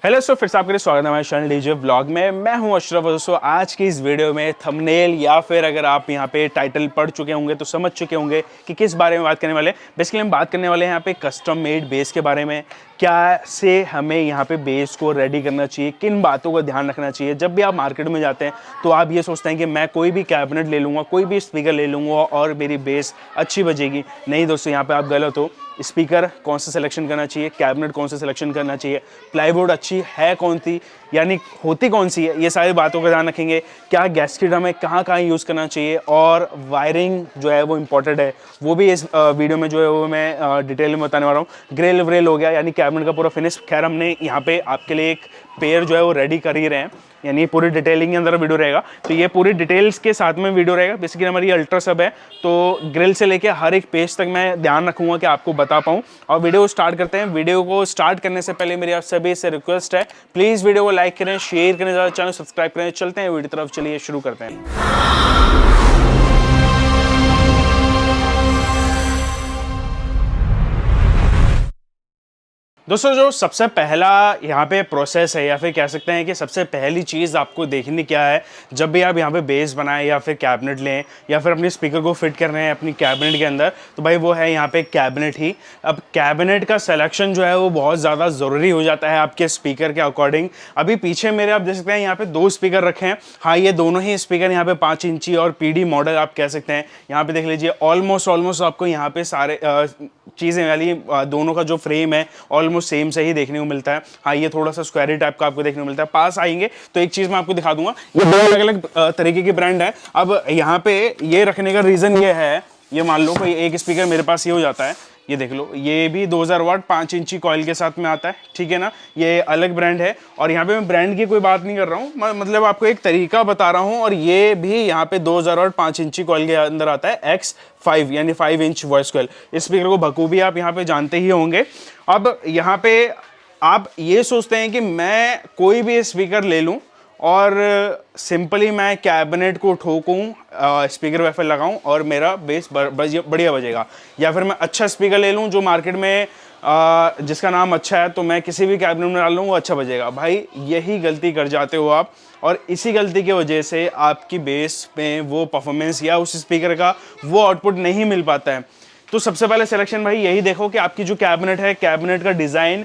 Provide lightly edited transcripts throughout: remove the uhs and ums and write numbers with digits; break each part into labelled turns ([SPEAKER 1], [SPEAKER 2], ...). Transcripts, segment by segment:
[SPEAKER 1] Hello दोस्तों, फिर से आपके लिए स्वागत है हमारे चैनल डीजे व्लॉग में। मैं हूं अशरफ। दोस्तों आज की इस वीडियो में थंबनेल या फिर अगर आप यहां पे टाइटल पढ़ चुके होंगे तो समझ चुके होंगे कि किस बारे में बात करने वाले हैं। बेसिकली हम बात करने वाले हैं यहां पे कस्टम मेड बेस के बारे में। क्या से हमें यहाँ पे बेस को रेडी करना चाहिए, किन बातों का ध्यान रखना चाहिए। जब भी आप मार्केट में जाते हैं तो आप ये सोचते हैं कि मैं कोई भी कैबिनेट ले लूँगा, कोई भी स्पीकर ले लूँगा और मेरी बेस अच्छी बजेगी। नहीं दोस्तों, यहाँ पे आप गलत हो। स्पीकर कौन सा सिलेक्शन करना चाहिए, कैबिनेट कौन सा सिलेक्शन करना चाहिए, प्लाईवुड अच्छी है कौन सी, यानी होती कौन सी है, ये सारी बातों का ध्यान रखेंगे। क्या गैस्केट हमें कहाँ कहाँ यूज़ करना चाहिए और वायरिंग जो है वो इम्पॉर्टेंट है, वो भी इस वीडियो में जो है वो मैं डिटेल में बताने वाला हूँ। ग्रिल व्रिल हो गया, यानी कैबिनेट का पूरा फिनिश। खैर हमने यहाँ पे आपके लिए एक पेयर जो है वो रेडी कर ही रहे हैं, यानी पूरी डिटेलिंग के अंदर वीडियो रहेगा। तो ये पूरी डिटेल्स के साथ में वीडियो रहेगा। बेसिकली हमारी अल्ट्रा सब है, तो ग्रिल से लेके हर एक पेज तक मैं ध्यान रखूंगा कि आपको बता पाऊँ। और वीडियो को स्टार्ट करते हैं। वीडियो को स्टार्ट करने से पहले मेरी आप सभी से रिक्वेस्ट है, प्लीज़ वीडियो को लाइक करें, शेयर करें, ज़्यादा चैनल सब्सक्राइब करें। चलते हैं वीडियो तरफ, चलिए शुरू करते हैं। दोस्तों जो सबसे पहला यहाँ पे प्रोसेस है, या फिर कह सकते हैं कि सबसे पहली चीज़ आपको देखनी क्या है जब भी आप यहाँ पे बेस बनाएं या फिर कैबिनेट लें या फिर अपने स्पीकर को फिट कर रहे हैं अपनी कैबिनेट के अंदर, तो भाई वो है यहाँ पे कैबिनेट ही। अब कैबिनेट का सिलेक्शन जो है वो बहुत ज़्यादा ज़रूरी हो जाता है आपके स्पीकर के अकॉर्डिंग। अभी पीछे मेरे आप देख सकते हैं यहाँ पे दो स्पीकर रखे हैं। हाँ, ये दोनों ही स्पीकर यहाँ पे 5 इंची और PD मॉडल आप कह सकते हैं। यहाँ पे देख लीजिए ऑलमोस्ट आपको यहाँ पे सारे चीज़ें वाली दोनों का जो फ्रेम है ऑलमोस्ट सेम से ही देखने को मिलता है। हाँ, ये थोड़ा सा स्क्वायरी टाइप का आपको देखने को मिलता है। पास आएंगे तो एक चीज़ मैं आपको दिखा दूंगा, ये दो अलग अलग तरीके की ब्रांड है। अब यहाँ पे ये रखने का रीज़न ये है, ये मान लो कोई एक स्पीकर मेरे पास ये हो जाता है, ये देख लो, ये भी 2000 वाट 5 इंची कॉइल के साथ में आता है, ठीक है ना। ये अलग ब्रांड है और यहाँ पे मैं ब्रांड की कोई बात नहीं कर रहा हूँ, मतलब आपको एक तरीका बता रहा हूँ। और ये भी यहाँ पे 2000 वाट 5 इंची कॉइल के अंदर आता है, X5 यानी 5 इंच वॉइस कॉइल। इस स्पीकर को बखूबी आप यहाँ पे जानते ही होंगे। अब यहाँ पे आप ये सोचते हैं कि मैं कोई भी स्पीकर ले लूँ और सिंपली मैं कैबिनेट को ठोकूं, स्पीकर वेफर लगाऊं और मेरा बेस बढ़िया बजेगा, या फिर मैं अच्छा स्पीकर ले लूं जो मार्केट में जिसका नाम अच्छा है तो मैं किसी भी कैबिनेट में डाल लूँ वो अच्छा बजेगा। भाई यही गलती कर जाते हो आप, और इसी गलती की वजह से आपकी बेस में वो परफॉर्मेंस या उस स्पीकर का वो आउटपुट नहीं मिल पाता है। तो सबसे पहले सिलेक्शन भाई यही देखो कि आपकी जो कैबिनेट है, कैबिनेट का डिज़ाइन,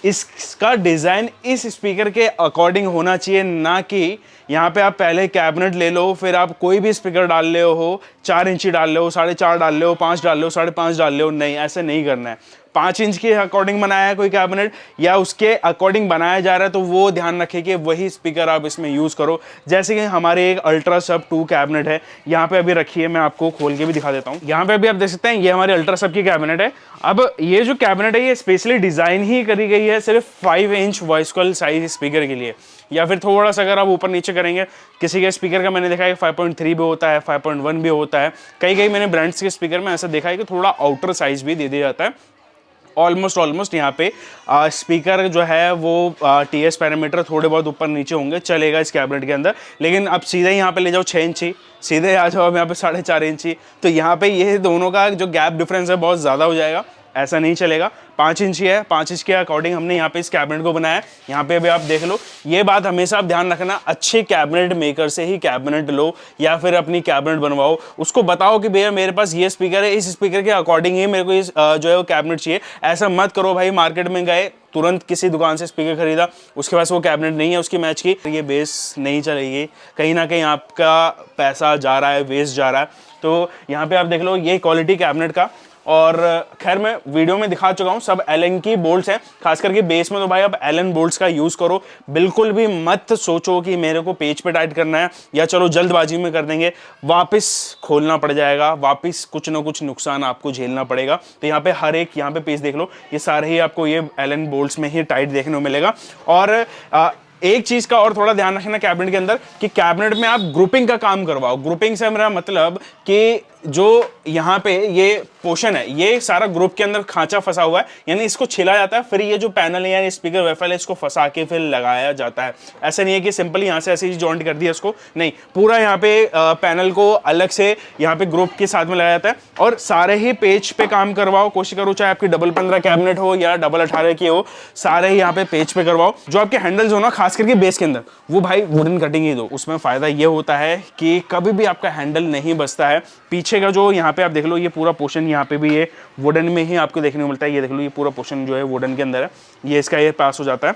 [SPEAKER 1] इसका डिज़ाइन इस स्पीकर के अकॉर्डिंग होना चाहिए, ना कि यहाँ पे आप पहले कैबिनेट ले लो फिर आप कोई भी स्पीकर डाल ले हो, 4 इंची डाल ले हो, 4.5 डाल ले हो, 5 डाल ले हो, 5.5 डाल ले हो। नहीं, ऐसे नहीं करना है। 5 इंच के अकॉर्डिंग बनाया है कोई कैबिनेट या उसके अकॉर्डिंग बनाया जा रहा है तो वो ध्यान रखें कि वही स्पीकर आप इसमें यूज़ करो। जैसे कि हमारे एक अल्ट्रा सब 2 कैबिनेट है, यहाँ पे अभी रखी है, मैं आपको खोल के भी दिखा देता हूँ। यहाँ पे अभी आप देख सकते हैं ये हमारे अल्ट्रा सब की कैबिनेट है। अब ये जो कैबिनेट है ये स्पेशली डिज़ाइन ही करी गई है सिर्फ 5 inch voice coil size speaker के लिए, या फिर थोड़ा सा अगर आप ऊपर नीचे करेंगे, किसी के स्पीकर का मैंने देखा है 5.3 भी होता है, 5.1 भी होता है। कई मैंने ब्रांड्स के स्पीकर में ऐसा देखा है कि थोड़ा आउटर साइज भी दे दिया जाता है। ऑलमोस्ट यहाँ पे स्पीकर जो है वो TS पैरामीटर थोड़े बहुत ऊपर नीचे होंगे, चलेगा इस कैबिनेट के अंदर। लेकिन अब सीधे यहाँ पे ले जाओ 6 इंची, सीधे आ जाओ यहाँ पे 4.5 इंची, तो यहाँ पे ये दोनों का जो गैप डिफरेंस है बहुत ज़्यादा हो जाएगा, ऐसा नहीं चलेगा। 5 इंची है, 5 इंच के अकॉर्डिंग हमने यहाँ पे इस कैबिनेट को बनाया है। यहाँ पे अभी आप देख लो, ये बात हमेशा आप ध्यान रखना, अच्छे कैबिनेट मेकर से ही कैबिनेट लो या फिर अपनी कैबिनेट बनवाओ। उसको बताओ कि भैया मेरे पास ये स्पीकर है, इस स्पीकर के अकॉर्डिंग ही मेरे को इस जो है वो कैबिनेट चाहिए। ऐसा मत करो भाई, मार्केट में गए तुरंत किसी दुकान से स्पीकर खरीदा, उसके पास वो कैबिनेट नहीं है उसकी मैच की, ये बेस नहीं चलेगी, कहीं ना कहीं आपका पैसा जा रहा है, वेस्ट जा रहा है। तो यहाँ पे आप देख लो, ये क्वालिटी कैबिनेट का। और खैर मैं वीडियो में दिखा चुका हूँ, सब एलन की बोल्ट्स हैं, खास करके बेस में तो भाई आप एलन बोल्ट्स का यूज़ करो। बिल्कुल भी मत सोचो कि मेरे को पेज पे टाइट करना है या चलो जल्दबाजी में कर देंगे, वापस खोलना पड़ जाएगा, वापस कुछ ना कुछ नुकसान आपको झेलना पड़ेगा। तो यहाँ पे हर एक यहाँ पे पेज देख लो, ये सारे ही आपको ये एलन बोल्ट्स में ही टाइट देखने को मिलेगा। और एक चीज़ का और थोड़ा ध्यान रखना कैबिनेट के अंदर कि कैबिनेट में आप ग्रुपिंग का काम करवाओ। ग्रुपिंग से मेरा मतलब कि जो यहाँ पे ये पोर्शन है, ये सारा ग्रुप के अंदर खांचा फंसा हुआ है, यानी इसको छिला जाता है, फिर ये जो पैनल है या स्पीकर वेफर है इसको फंसा के फिर लगाया जाता है। ऐसा नहीं है कि सिंपली यहाँ से ऐसे ही जॉइंट कर दिया इसको, नहीं, पूरा यहाँ पे पैनल को अलग से यहाँ पे ग्रुप के साथ में लगाया जाता है। और सारे ही पेज पे काम करवाओ, कोशिश करो चाहे आपकी डबल 15 कैबिनेट हो या डबल 18 की हो, सारे ही यहाँ पे पेज पे करवाओ। जो आपके हैंडल्स हो ना, खास करके बेस के अंदर, वो भाई वुडन कटिंग ही दो। उसमें फायदा ये होता है कि कभी भी आपका हैंडल नहीं बचता है। पीछे का जो यहाँ पे आप देख लो, ये पूरा पोर्शन यहाँ पे भी ये वुडन में ही आपको देखने को मिलता है। ये देख लो, ये पूरा पोर्शन जो है वुडन के अंदर है, ये इसका एयर पास हो जाता है।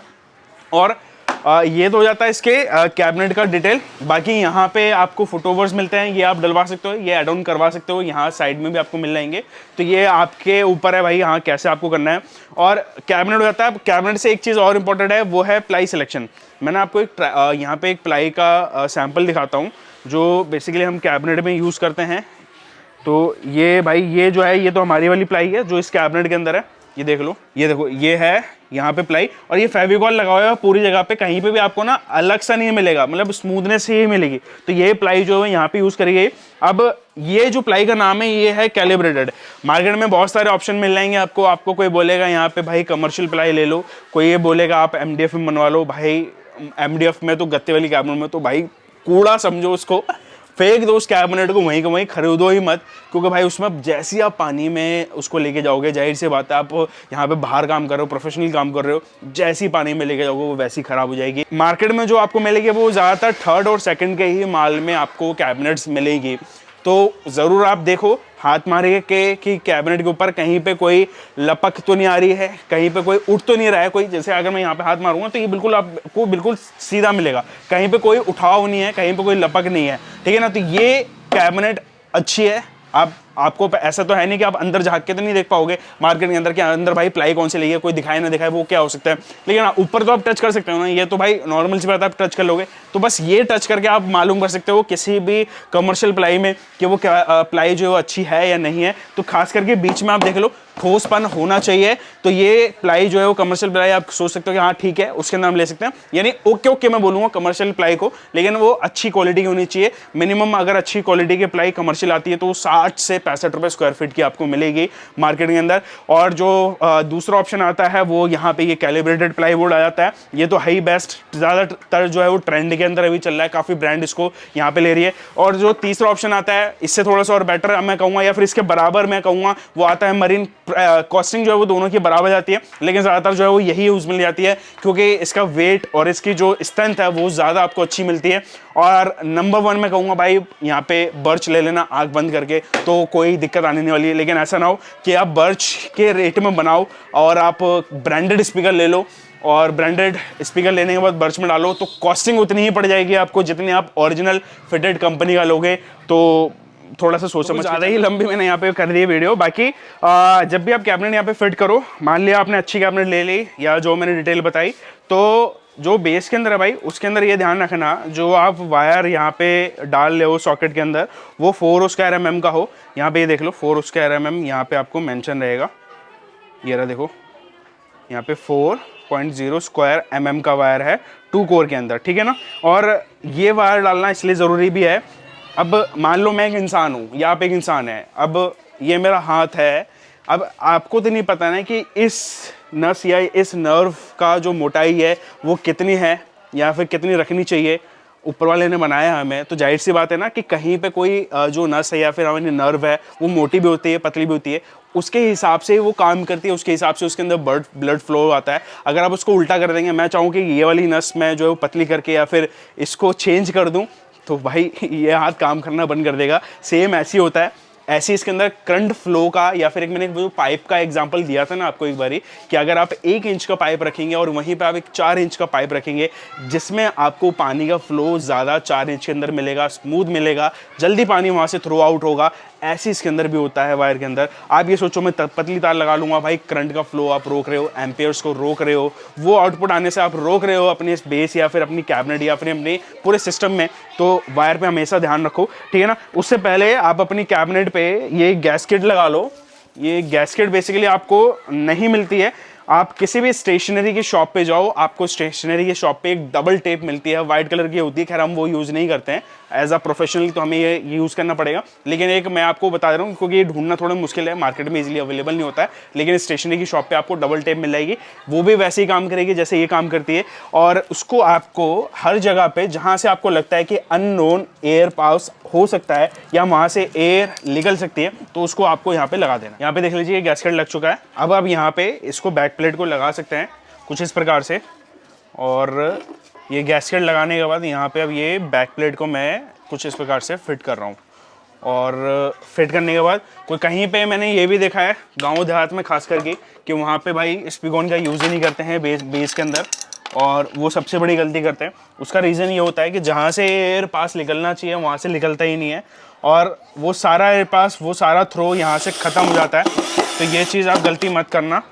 [SPEAKER 1] और ये तो हो जाता है इसके कैबिनेट का डिटेल। बाकी यहाँ पे आपको फुट ओवर्स मिलते हैं, ये आप डलवा सकते हो, ये ऐड ऑन करवा सकते हो, यहाँ साइड में भी आपको मिल जाएंगे। तो ये आपके ऊपर है भाई, यहाँ कैसे आपको करना है। और कैबिनेट हो जाता है। कैबिनेट से एक चीज़ और इंपॉर्टेंट है, वो है प्लाई सिलेक्शन। मैंने आपको एक यहाँ पे एक प्लाई का सैम्पल दिखाता हूँ जो बेसिकली हम कैबिनेट में यूज़ करते हैं। तो ये भाई, ये जो है ये तो हमारी वाली प्लाई है जो इस कैबिनेट के अंदर है। ये देख लो, ये देखो, ये है यहाँ पे प्लाई, और ये फेविकॉल लगा हुआ है पूरी जगह पे, कहीं पे भी आपको ना अलग सा नहीं मिलेगा, मतलब स्मूथनेस ही मिलेगी। तो ये प्लाई जो है यहाँ पे यूज़ करी गई। अब ये जो प्लाई का नाम है ये है कैलिब्रेटेड। मार्केट में बहुत सारे ऑप्शन मिल जाएंगे आपको। आपको कोई बोलेगा यहाँ पे भाई कमर्शियल प्लाई ले लो, कोई ये बोलेगा आप MDF में बनवा लो। भाई MDF में तो, गत्ते वाली कैबिनेट में तो भाई कूड़ा समझो उसको, फेंक दो उस कैबिनेट को, वहीं का वहीं खरीदो ही मत। क्योंकि भाई उसमें जैसे आप पानी में उसको लेके जाओगे, जाहिर सी बात है आप यहाँ पे बाहर काम कर रहे हो, प्रोफेशनल काम कर रहे हो, जैसी पानी में लेके जाओगे वो वैसी खराब हो जाएगी। मार्केट में जो आपको मिलेगी वो ज़्यादातर थर्ड और सेकंड के ही माल में आपको कैबिनेट्स मिलेगी। तो ज़रूर आप देखो, हाथ मारिए कि कैबिनेट के ऊपर कहीं पे कोई लपक तो नहीं आ रही है, कहीं पे कोई उठ तो नहीं रहा है कोई। जैसे अगर मैं यहाँ पे हाथ मारूंगा तो ये बिल्कुल आपको बिल्कुल सीधा मिलेगा, कहीं पे कोई उठाव नहीं है, कहीं पे कोई लपक नहीं है, ठीक है ना। तो ये कैबिनेट अच्छी है। आपको ऐसा तो है नहीं कि आप अंदर झांक के तो नहीं देख पाओगे मार्केट के अंदर कि अंदर भाई प्लाई कौन सी लगी है, कोई दिखाए ना दिखाए वो क्या हो सकता है, लेकिन ऊपर तो आप टच कर सकते हो ना। ये तो भाई नॉर्मल सी बात है, आप टच कर लोगे तो बस ये टच करके आप मालूम कर सकते हो किसी भी कमर्शियल प्लाई में कि वो प्लाई जो है अच्छी है या नहीं है। तो खास करके बीच में आप देख लो ठोसपन होना चाहिए। तो ये प्लाई जो है वो कमर्शियल प्लाई आप सोच सकते हो कि हाँ ठीक है, उसके अंदर हम ले सकते हैं, यानी ओके मैं बोलूँगा कमर्शियल प्लाई को, लेकिन वो अच्छी क्वालिटी की होनी चाहिए। मिनिमम अगर अच्छी क्वालिटी की प्लाई कमर्शियल आती है तो 60 से 65 रुपये स्क्वायर फीट की आपको मिलेगी मार्केट के अंदर। और जो दूसरा ऑप्शन आता है वो यहाँ पे ये कैलिब्रेटेड प्लाईवुड आ जाता है। ये तो है ही बेस्ट, ज़्यादातर जो है वो ट्रेंड के अंदर अभी चल रहा है, काफ़ी ब्रांड इसको यहाँ पे ले रही है। और जो तीसरा ऑप्शन आता है इससे थोड़ा सा और बेटर मैं कहूँगा, या फिर इसके बराबर मैं कहूँगा, वो आता है मरीन। कॉस्टिंग जो है वो दोनों की बराबर जाती है, लेकिन ज़्यादातर जो है वो यही यूज़ मिल जाती है क्योंकि इसका वेट और इसकी जो स्ट्रेंथ है वो ज़्यादा आपको अच्छी मिलती है। और नंबर 1 मैं कहूँगा भाई यहाँ पे बर्च ले लेना आँख बंद करके, तो कोई दिक्कत आने नहीं वाली है। लेकिन ऐसा ना हो कि आप बर्च के रेट में बनाओ और आप ब्रांडेड स्पीकर ले लो, और ब्रांडेड स्पीकर लेने के बाद बर्च में डालो तो कॉस्टिंग उतनी ही पड़ जाएगी आपको जितनी आप ओरिजिनल फिटेड कंपनी का लोगे। तो थोड़ा सा सोच समझ, ज़्यादा ही लंबी मैंने यहाँ पे कर दी है वीडियो। बाकी जब भी आप कैबिनेट यहाँ पे फिट करो, मान लिया आपने अच्छी कैबिनेट ले ली या जो मैंने डिटेल बताई, तो जो बेस के अंदर है भाई उसके अंदर ये ध्यान रखना जो आप वायर यहाँ पे डाल ले हो सॉकेट के अंदर वो 4 स्क्वायर mm का हो। यहाँ पे ये देख लो 4 स्क्वायर mm यहाँ पे आपको मेंशन रहेगा, ये रहा देखो, यहाँ पे 4.0 स्क्वायर mm का वायर है 2 कोर के अंदर, ठीक है ना। और ये वायर डालना इसलिए ज़रूरी भी है, अब मान लो मैं एक इंसान हूँ या आप एक इंसान है, अब ये मेरा हाथ है, अब आपको तो नहीं पता ना कि इस नस या इस नर्व का जो मोटाई है वो कितनी है या फिर कितनी रखनी चाहिए। ऊपर वाले ने बनाया हमें, तो जाहिर सी बात है ना कि कहीं पे कोई जो नस है या फिर हमारी नर्व है वो मोटी भी होती है, पतली भी होती है, उसके हिसाब से वो काम करती है, उसके हिसाब से उसके अंदर ब्लड फ्लो आता है। अगर आप उसको उल्टा कर देंगे, मैं चाहूँ कि ये वाली नस मैं जो है वो पतली करके या फिर इसको चेंज कर दूँ, तो भाई ये हाथ काम करना बंद कर देगा। सेम ऐसे ही होता है, ऐसे इसके अंदर करंट फ्लो का, या फिर एक मैंने जो पाइप का एग्जांपल दिया था ना आपको एक बारी, कि अगर आप 1 इंच का पाइप रखेंगे और वहीं पे आप एक 4 इंच का पाइप रखेंगे जिसमें आपको पानी का फ्लो ज़्यादा 4 इंच के अंदर मिलेगा, स्मूथ मिलेगा, जल्दी पानी वहाँ से थ्रो आउट होगा। ऐसे इसके अंदर भी होता है वायर के अंदर। आप ये सोचो मैं पतली तार लगा लूँगा, भाई करंट का फ्लो आप रोक रहे हो, एम्पियर्स को रोक रहे हो, वो आउटपुट आने से आप रोक रहे हो अपने बेस या फिर अपनी कैबिनेट या फिर अपने पूरे सिस्टम में। तो वायर पे हमेशा ध्यान रखो, ठीक है ना। उससे पहले आप अपनी कैबिनेट पे ये गैस्केट लगा लो। ये गैस्केट बेसिकली आपको नहीं मिलती है, आप किसी भी स्टेशनरी की शॉप पे जाओ, आपको स्टेशनरी की शॉप पे एक डबल टेप मिलती है, वाइट कलर की होती है, खैर हम वो यूज़ नहीं करते हैं एज अ प्रोफेशनल, तो हमें ये यूज़ करना पड़ेगा। लेकिन एक मैं आपको बता रहा हूँ क्योंकि ये ढूंढना थोड़ा मुश्किल है, मार्केट में इजीली अवेलेबल नहीं होता है, लेकिन स्टेशनरी की शॉप पे आपको डबल टेप मिल जाएगी, वो भी वैसे ही काम करेगी जैसे ये काम करती है। और उसको आपको हर जगह पे जहाँ से आपको लगता है कि अननोन एयर पास हो सकता है या वहाँ से एयर निकल सकती है, तो उसको आपको यहाँ पे लगा देना। यहाँ पे देख लीजिए ये गैस्केट लग चुका है। अब आप यहाँ पे इसको बैक प्लेट को लगा सकते हैं कुछ इस प्रकार से, और ये गैस्केट लगाने के बाद यहाँ पे अब ये बैक प्लेट को मैं कुछ इस प्रकार से फिट कर रहा हूँ। और फिट करने के बाद कोई कहीं पे मैंने ये भी देखा है गांव देहात में खास करके कि वहाँ पे भाई स्पीकॉन का यूज़ ही नहीं करते हैं बेस के अंदर, और वो सबसे बड़ी गलती करते हैं। उसका रीज़न ये होता है कि जहाँ से एयर पास निकलना चाहिए वहाँ से निकलता ही नहीं है, और वो सारा एयर पास, वो सारा थ्रो यहाँ से ख़त्म हो जाता है। तो ये चीज़ आप गलती मत करना,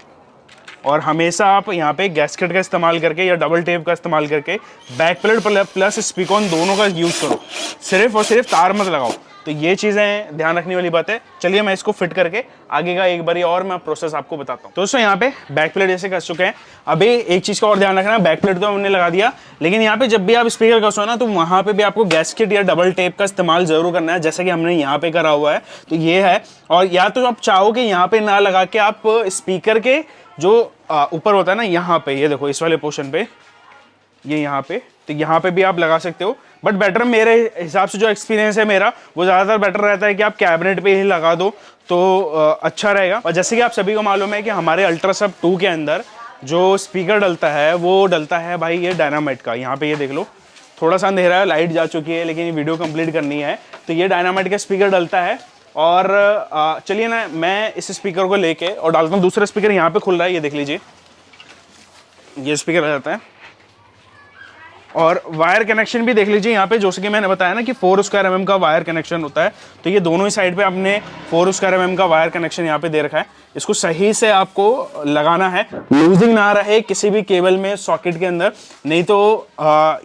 [SPEAKER 1] और हमेशा आप यहाँ पे गैस्केट का इस्तेमाल करके या डबल टेप का इस्तेमाल करके बैक प्लेट प्लस स्पीकॉन दोनों का यूज़ करो, सिर्फ और सिर्फ तार मत लगाओ। तो ये चीज़ें ध्यान रखने वाली बात है। चलिए मैं इसको फिट करके आगे का एक बारी और मैं प्रोसेस आपको बताता हूँ। तो दोस्तों यहाँ पे बैक प्लेट जैसे कर चुके हैं, अभी एक चीज़ का और ध्यान रखना, बैक प्लेट तो हमने लगा दिया, लेकिन यहाँ पे जब भी आप स्पीकर कसो ना, तो वहाँ पे भी आपको गैस्केट या डबल टेप का इस्तेमाल जरूर करना है, जैसे कि हमने यहाँ पे करा हुआ है। तो ये है, और या तो आप चाहो कि यहाँ पे ना लगा के आप स्पीकर के जो ऊपर होता है ना, यहाँ पे ये देखो इस वाले पोर्शन पे, ये यहाँ पे, तो यहाँ पे भी आप लगा सकते हो। बट बेटर मेरे हिसाब से जो एक्सपीरियंस है मेरा, वो ज़्यादातर बेटर रहता है कि आप कैबिनेट पे ही लगा दो तो अच्छा रहेगा। और जैसे कि आप सभी को मालूम है कि हमारे अल्ट्रासब 2 के अंदर जो स्पीकर डलता है वो डलता है भाई ये डायनामाइट का। यहाँ पे ये देख लो, थोड़ा सा अंधेरा है, लाइट जा चुकी है, लेकिन ये वीडियो कंप्लीट करनी है। तो ये डायनामाइट का स्पीकर डलता है। और चलिए ना मैं इस स्पीकर को लेके और डालता हूँ। दूसरा स्पीकर यहाँ पे खुल रहा है, ये देख लीजिए, ये स्पीकर आ जाता है। और वायर कनेक्शन भी देख लीजिए यहाँ पे, जैसे कि मैंने बताया ना कि 4 स्क्वायर mm का वायर कनेक्शन होता है, तो ये दोनों ही साइड पे आपने 4 स्क्वायर mm का वायर कनेक्शन यहाँ पे दे रखा है। इसको सही से आपको लगाना है, लूजिंग ना रहे किसी भी केबल में, सॉकेट के अंदर, नहीं तो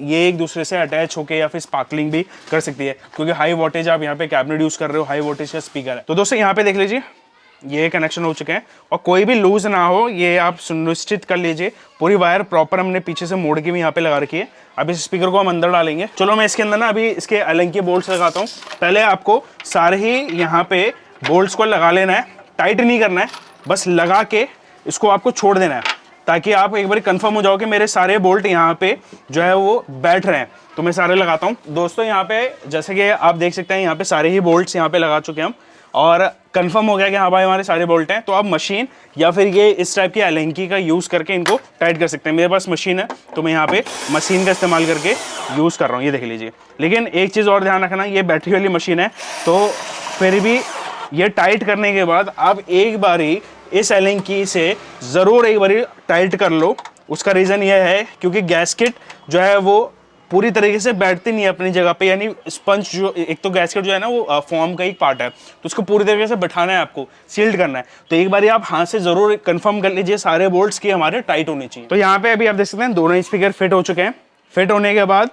[SPEAKER 1] ये एक दूसरे से अटैच होके या फिर स्पार्कलिंग भी कर सकती है, क्योंकि हाई वोल्टेज आप यहाँ पे कैबिनेट यूज कर रहे हो, हाई वोल्टेज का स्पीकर है। तो दोस्तों यहाँ पे देख लीजिए ये कनेक्शन हो चुके हैं, और कोई भी लूज ना हो ये आप सुनिश्चित कर लीजिए। पूरी वायर प्रॉपर हमने पीछे से मोड़ के भी यहाँ पे लगा रखी है। अब इस स्पीकर को हम अंदर डालेंगे। चलो मैं इसके अंदर ना अभी इसके अलग के बोल्ट्स लगाता हूँ। पहले आपको सारे ही यहाँ पे बोल्ट्स को लगा लेना है, टाइट नहीं करना है, बस लगा के इसको आपको छोड़ देना है, ताकि आप एक बार कंफर्म हो जाओ कि मेरे सारे बोल्ट यहाँ पे जो है वो बैठ रहे हैं। तो मैं सारे लगाता हूँ। दोस्तों यहाँ पे जैसे कि आप देख सकते हैं यहाँ पे सारे ही बोल्ट्स यहाँ पे लगा चुके हैं हम, और कंफर्म हो गया कि हाँ भाई हमारे सारे बोल्ट हैं। तो आप मशीन या फिर ये इस टाइप की एलेंकी का यूज़ करके इनको टाइट कर सकते हैं। मेरे पास मशीन है तो मैं यहाँ पे मशीन का इस्तेमाल करके यूज़ कर रहा हूँ, ये देख लीजिए। लेकिन एक चीज़ और ध्यान रखना, ये बैटरी वाली मशीन है, तो फिर भी ये टाइट करने के बाद आप एक बारी इस एलेंकी से ज़रूर एक बारी टाइट कर लो। उसका रीज़न ये है क्योंकि गैस्केट जो है वो पूरी तरीके से बैठती नहीं है अपनी जगह पे, यानी स्पंज जो एक तो गैस्केट जो है ना वो फॉर्म का एक पार्ट है, तो उसको पूरी तरीके से बैठाना है, आपको सील्ड करना है। तो एक बार आप हाथ से जरूर कंफर्म कर लीजिए सारे बोल्ट्स की हमारे टाइट होने चाहिए। तो यहाँ पे अभी आप देख सकते हैं दोनों स्पीकर फिट हो चुके हैं। फिट होने के बाद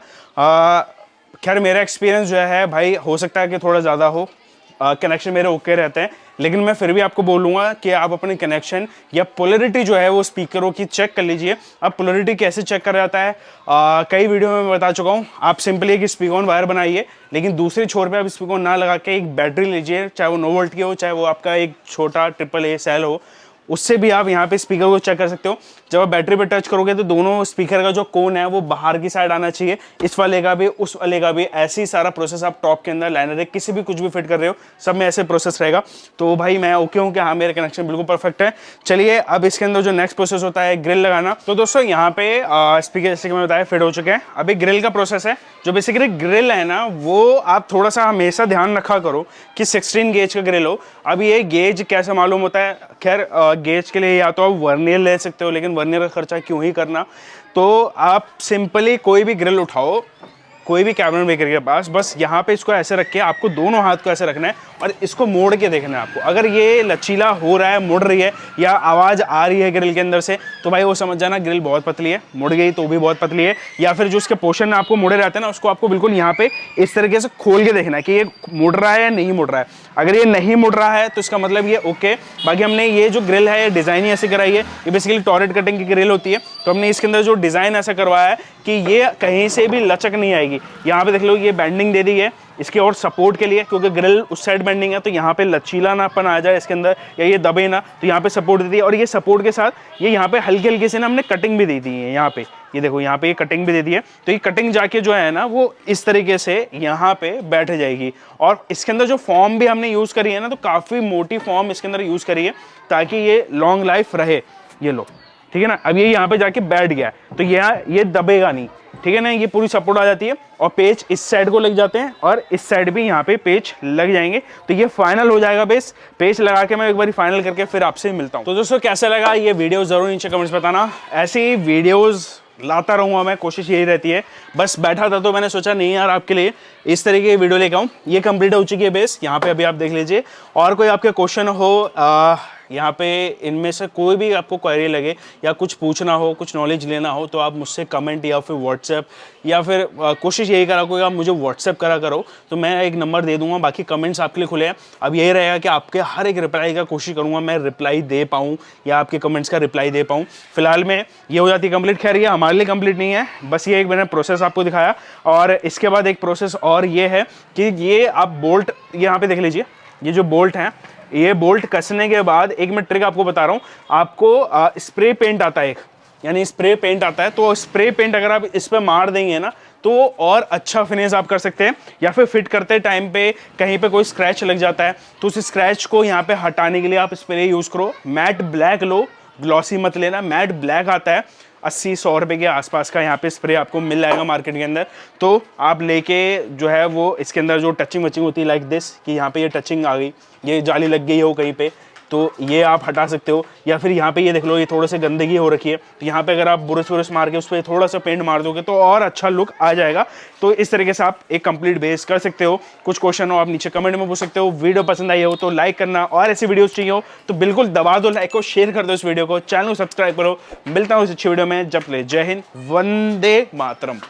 [SPEAKER 1] खैर मेरा एक्सपीरियंस जो है भाई हो सकता है कि थोड़ा ज़्यादा हो, कनेक्शन मेरे ओके रहते हैं, लेकिन मैं फिर भी आपको बोलूँगा कि आप अपने कनेक्शन या पोलरिटी जो है वो स्पीकरों की चेक कर लीजिए। अब पोलरिटी कैसे चेक कर जाता है कई वीडियो में मैं बता चुका हूँ। आप सिंपली एक स्पीकॉन वायर बनाइए, लेकिन दूसरे छोर पे आप स्पीकॉन ना लगा के एक बैटरी लीजिए, चाहे वो 9 वोल्ट की हो, चाहे वो आपका एक छोटा AAA सेल हो, उससे भी आप यहाँ पे स्पीकर को चेक कर सकते हो। जब आप बैटरी पे टच करोगे तो दोनों स्पीकर का जो कोन है वो बाहर की साइड आना चाहिए, इस वाले का भी उस वाले का भी। ऐसे ही सारा प्रोसेस आप टॉप के अंदर लाइनर किसी भी कुछ भी फिट कर रहे हो, सब में ऐसे प्रोसेस रहेगा। तो भाई मैं ओके हूँ कि हाँ मेरे कनेक्शन बिल्कुल परफेक्ट है। चलिए अब इसके अंदर जो नेक्स्ट प्रोसेस होता है ग्रिल लगाना। तो दोस्तों यहाँ पे स्पीकर जैसे कि मैं बताया फिट हो चुके हैं। अभी ग्रिल का प्रोसेस है। जो बेसिकली ग्रिल है ना वो आप थोड़ा सा हमेशा ध्यान रखा करो कि 16 गेज का ग्रिल हो। अब ये गेज कैसे मालूम होता है, खैर गेज के लिए या तो आप वर्नियर ले सकते हो, लेकिन वर्नियर का खर्चा क्यों ही करना। तो आप सिंपली कोई भी ग्रिल उठाओ, कोई भी कैबिनेट मेकर के पास बस यहाँ पे इसको ऐसे रख के आपको दोनों हाथ को ऐसे रखना है और इसको मोड़ के देखना है आपको। अगर ये लचीला हो रहा है, मुड़ रही है या आवाज़ आ रही है ग्रिल के अंदर से, तो भाई वो समझ जाना ग्रिल बहुत पतली है, मुड़ गई तो भी बहुत पतली है। या फिर जो उसके पोर्शन में आपको मुड़े रहते हैं ना, उसको आपको बिल्कुल यहाँ पे इस तरीके से खोल के देखना है कि ये मुड़ रहा है या नहीं मुड़ रहा है। अगर ये नहीं मुड़ रहा है तो इसका मतलब ये ओके। बाकी हमने ये जो ग्रिल है ये डिज़ाइन ही ऐसे कराई है, ये बेसिकली टॉरेट कटिंग की ग्रिल होती है, तो हमने इसके अंदर जो डिज़ाइन ऐसा करवाया है कि ये कहीं से भी लचक नहीं आएगी। यहाँ पे देख लो ये बैंडिंग दे दी है इसके और सपोर्ट के लिए, क्योंकि ग्रिल उस साइड बेंडिंग है तो यहाँ पे लचीलापन आ जाए इसके अंदर या ये दबे ना, तो यहाँ पे सपोर्ट दे दी है। और ये सपोर्ट के साथ ये यहाँ पे हल्की हल्की से ना हमने कटिंग भी दे दी है। यहाँ पे ये देखो यहाँ पे ये कटिंग भी दे दी है, तो ये कटिंग जाके जो है ना वो इस तरीके से यहाँ पे बैठ जाएगी। और इसके अंदर जो फॉर्म भी हमने यूज़ करी है ना, तो काफ़ी मोटी फॉर्म इसके अंदर यूज़ करी है ताकि ये लॉन्ग लाइफ रहे। ये लो, ठीक है ना। अब ये यहाँ पे जाके बैठ गया तो ये दबेगा नहीं, ठीक है ना। ये पूरी सपोर्ट आ जाती है और पेच इस साइड को लग जाते हैं और इस साइड भी यहाँ पे पेच लग जाएंगे, तो ये फाइनल हो जाएगा। बेस पेच लगा के मैं एक बार फाइनल करके फिर आपसे मिलता हूँ। तो दोस्तों कैसा लगा ये वीडियो जरूर नीचे कमेंट्स बताना। ऐसी वीडियोस लाता रहूँगा मैं, कोशिश यही रहती है। बस बैठा था तो मैंने सोचा नहीं यार आपके लिए इस तरीके की वीडियो लेकर आऊँ। ये कंप्लीट हो चुकी है बेस, यहाँ पे अभी आप देख लीजिए। और कोई आपके क्वेश्चन हो यहाँ पे इनमें से कोई भी आपको क्वेरी लगे या कुछ पूछना हो, कुछ नॉलेज लेना हो, तो आप मुझसे कमेंट या फिर व्हाट्सएप या फिर कोशिश यही करा कोई आप मुझे व्हाट्सएप करा करो, तो मैं एक नंबर दे दूंगा। बाकी कमेंट्स आपके लिए खुले हैं। अब यही रहेगा कि आपके हर एक रिप्लाई का कोशिश करूँगा मैं रिप्लाई दे पाऊँ या आपके कमेंट्स का रिप्लाई दे पाऊँ। फिलहाल में ये हो जाती है कंप्लीट। खैर ये हमारे लिए कंप्लीट नहीं है, बस ये एक मैंने प्रोसेस आपको दिखाया। और इसके बाद एक प्रोसेस और ये है कि ये आप बोल्ट यहाँ पे देख लीजिए, ये जो बोल्ट हैं, ये बोल्ट कसने के बाद एक मैं ट्रिक आपको बता रहा हूँ। आपको स्प्रे पेंट आता है एक, यानी स्प्रे पेंट आता है, तो स्प्रे पेंट अगर आप इस पर मार देंगे ना तो और अच्छा फिनिश आप कर सकते हैं। या फिर फिट करते टाइम पे कहीं पे कोई स्क्रैच लग जाता है तो उस स्क्रैच को यहाँ पे हटाने के लिए आप स्प्रे यूज़ करो। मैट ब्लैक लो, ग्लॉसी मत लेना। मैट ब्लैक आता है 80-100 रुपये के आसपास का, यहाँ पे स्प्रे आपको मिल जाएगा मार्केट के अंदर। तो आप लेके जो है वो इसके अंदर जो टचिंग वचिंग होती है लाइक दिस, कि यहाँ पे ये टचिंग आ गई, ये जाली लग गई हो कहीं पे, तो ये आप हटा सकते हो। या फिर यहाँ पे ये देख लो ये थोड़ा सा गंदगी हो रखी है, तो यहाँ पे अगर आप बुरश वुरश मार के उस पर थोड़ा सा पेंट मार दोगे तो और अच्छा लुक आ जाएगा। तो इस तरीके से आप एक कंप्लीट बेस कर सकते हो। कुछ क्वेश्चन हो आप नीचे कमेंट में पूछ सकते हो। वीडियो पसंद आई हो तो लाइक करना, और ऐसी वीडियोस चाहिए हो तो बिल्कुल दबा दो लाइक को, शेयर कर दो इस वीडियो को, चैनल को सब्सक्राइब करो। मिलता हूँ इस अच्छी वीडियो में, जब ले जय हिंद, वंदे मातरम।